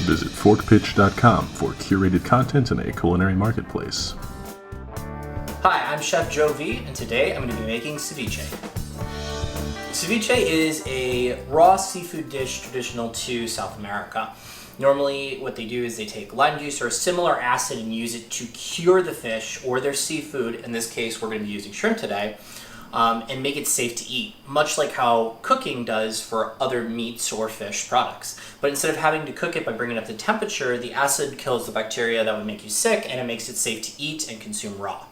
Visit forkpitch.com for curated content in a culinary marketplace. Hi, I'm Chef Joe V, and today I'm going to be making ceviche. Ceviche is a raw seafood dish traditional to South America. Normally what they do is they take lime juice or a similar acid and use it to cure the fish or their seafood. In this case, we're going to be using shrimp today, and make it safe to eat, much like how cooking does for other meats or fish products. But instead of having to cook it by bringing up the temperature, the acid kills the bacteria that would make you sick, and it makes it safe to eat and consume raw.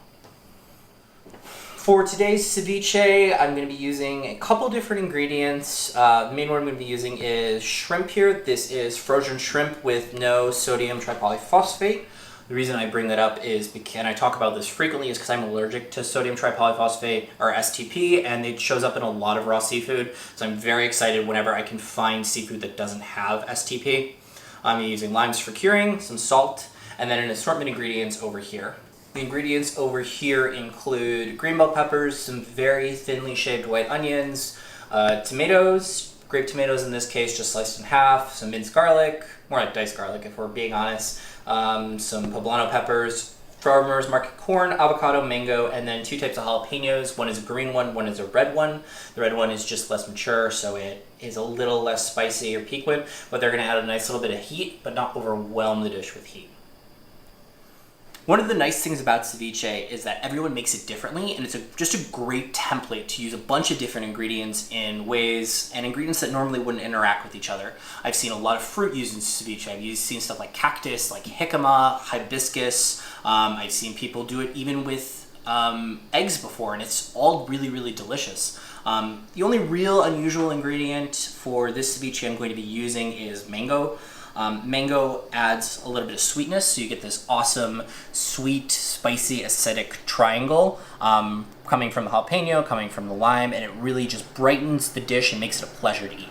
For today's ceviche, I'm going to be using a couple different ingredients. The main one I'm going to be using is shrimp here. This is frozen shrimp with no sodium tripolyphosphate. The reason I bring that up is because, and I talk about this frequently, is because I'm allergic to sodium tripolyphosphate, or STP, and it shows up in a lot of raw seafood. So I'm very excited whenever I can find seafood that doesn't have STP. I'm using limes for curing, some salt, and then an assortment of ingredients over here. The ingredients over here include green bell peppers, some very thinly shaved white onions, tomatoes, grape tomatoes in this case, just sliced in half, some minced garlic, more like diced garlic if we're being honest, some poblano peppers, farmer's market corn, avocado, mango, and then two types of jalapenos. One is a green one is a red one. The red one is just less mature, so it is a little less spicy or piquant, but they're going to add a nice little bit of heat, but not overwhelm the dish with heat. One of the nice things about ceviche is that everyone makes it differently, and it's just a great template to use a bunch of different ingredients in ways, and ingredients that normally wouldn't interact with each other. I've seen a lot of fruit used in ceviche. I've seen stuff like cactus, like jicama, hibiscus. I've seen people do it even with eggs before, and it's all really, really delicious. The only real unusual ingredient for this ceviche I'm going to be using is mango. Mango adds a little bit of sweetness, so you get this awesome, sweet, spicy, acidic triangle coming from the jalapeno, coming from the lime, and it really just brightens the dish and makes it a pleasure to eat.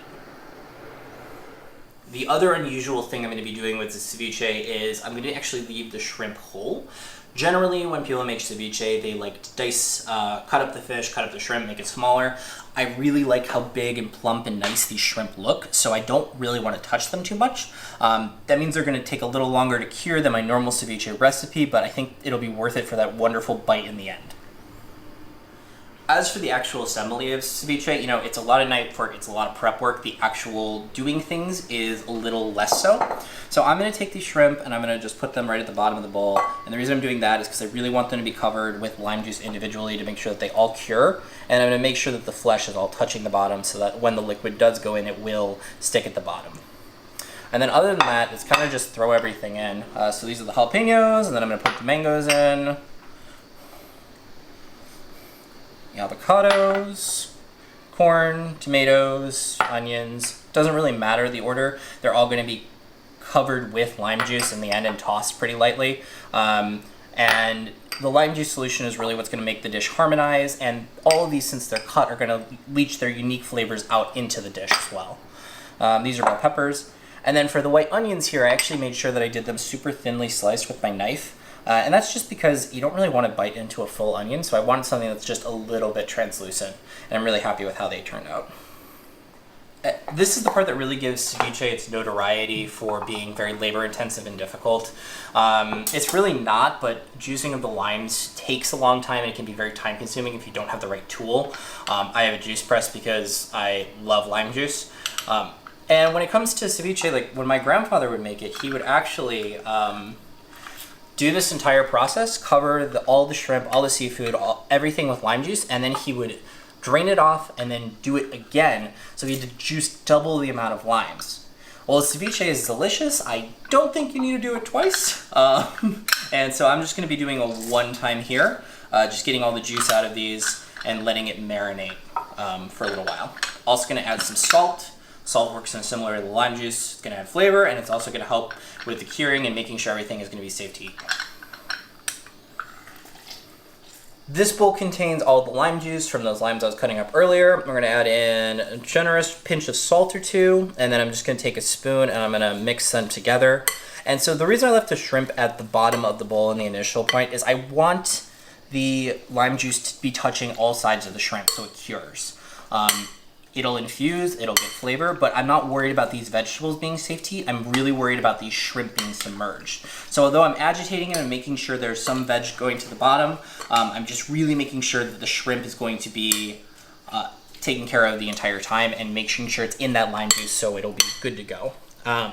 The other unusual thing I'm going to be doing with the ceviche is I'm going to actually leave the shrimp whole. Generally, when people make ceviche, they like to dice, cut up the fish, cut up the shrimp, make it smaller. I really like how big and plump and nice these shrimp look, so I don't really want to touch them too much. That means they're going to take a little longer to cure than my normal ceviche recipe, but I think it'll be worth it for that wonderful bite in the end. As for the actual assembly of ceviche, it's a lot of it's a lot of prep work. The actual doing things is a little less so. So I'm going to take these shrimp and I'm going to just put them right at the bottom of the bowl. And the reason I'm doing that is because I really want them to be covered with lime juice individually to make sure that they all cure. And I'm going to make sure that the flesh is all touching the bottom so that when the liquid does go in, it will stick at the bottom. And then other than that, it's kind of just throw everything in. So these are the jalapenos, and then I'm going to put the mangoes in. The avocados, corn, tomatoes, onions. Doesn't really matter the order. They're all going to be covered with lime juice in the end and tossed pretty lightly. And the lime juice solution is really what's going to make the dish harmonize. And all of these, since they're cut, are going to leach their unique flavors out into the dish as well. These are bell peppers. And then for the white onions here, I actually made sure that I did them super thinly sliced with my knife. And that's just because you don't really want to bite into a full onion, so I wanted something that's just a little bit translucent, and I'm really happy with how they turned out. This is the part that really gives ceviche its notoriety for being very labor-intensive and difficult. It's really not, but juicing of the limes takes a long time, and it can be very time-consuming if you don't have the right tool. I have a juice press because I love lime juice. And when it comes to ceviche, like when my grandfather would make it, he would actually do this entire process, cover all the shrimp, all the seafood, everything with lime juice, and then he would drain it off and then do it again. So he had to juice double the amount of limes. Well, ceviche is delicious. I don't think you need to do it twice. And so I'm just going to be doing a one-time here, just getting all the juice out of these and letting it marinate for a little while. Also going to add some salt. Salt works in similar to the lime juice. It's going to add flavor, and it's also going to help with the curing and making sure everything is going to be safe to eat. This bowl contains all the lime juice from those limes I was cutting up earlier. We're going to add in a generous pinch of salt or two, and then I'm just going to take a spoon and I'm going to mix them together. And so the reason I left the shrimp at the bottom of the bowl in the initial point is I want the lime juice to be touching all sides of the shrimp so it cures. It'll infuse, it'll get flavor, but I'm not worried about these vegetables being safe to eat. I'm really worried about these shrimp being submerged. So although I'm agitating it and making sure there's some veg going to the bottom, I'm just really making sure that the shrimp is going to be taken care of the entire time and making sure it's in that lime juice so it'll be good to go.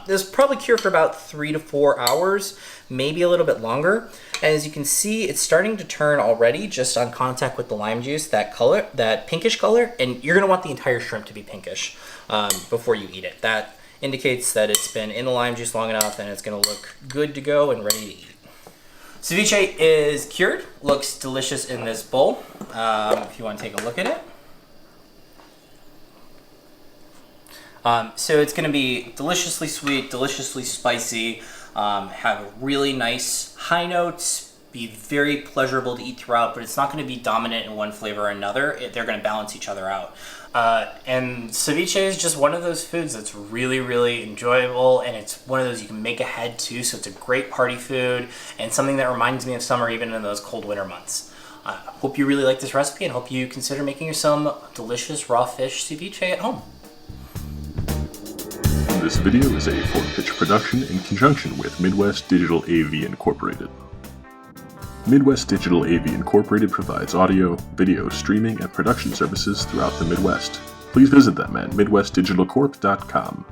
This will probably cure for about 3 to 4 hours, maybe a little bit longer. And as you can see, it's starting to turn already just on contact with the lime juice, that color, that pinkish color, and you're gonna want the entire shrimp to be pinkish before you eat it. That indicates that it's been in the lime juice long enough and it's gonna look good to go and ready to eat. Ceviche is cured, looks delicious in this bowl. If you wanna take a look at it. So it's going to be deliciously sweet, deliciously spicy, have really nice high notes, be very pleasurable to eat throughout, but it's not going to be dominant in one flavor or another. They're going to balance each other out. And ceviche is just one of those foods that's really, really enjoyable, and it's one of those you can make ahead too, so it's a great party food and something that reminds me of summer even in those cold winter months. I hope you really like this recipe and hope you consider making some delicious raw fish ceviche at home. This video is a Fort Pitch production in conjunction with Midwest Digital AV Incorporated. Midwest Digital AV Incorporated provides audio, video, streaming, and production services throughout the Midwest. Please visit them at midwestdigitalcorp.com.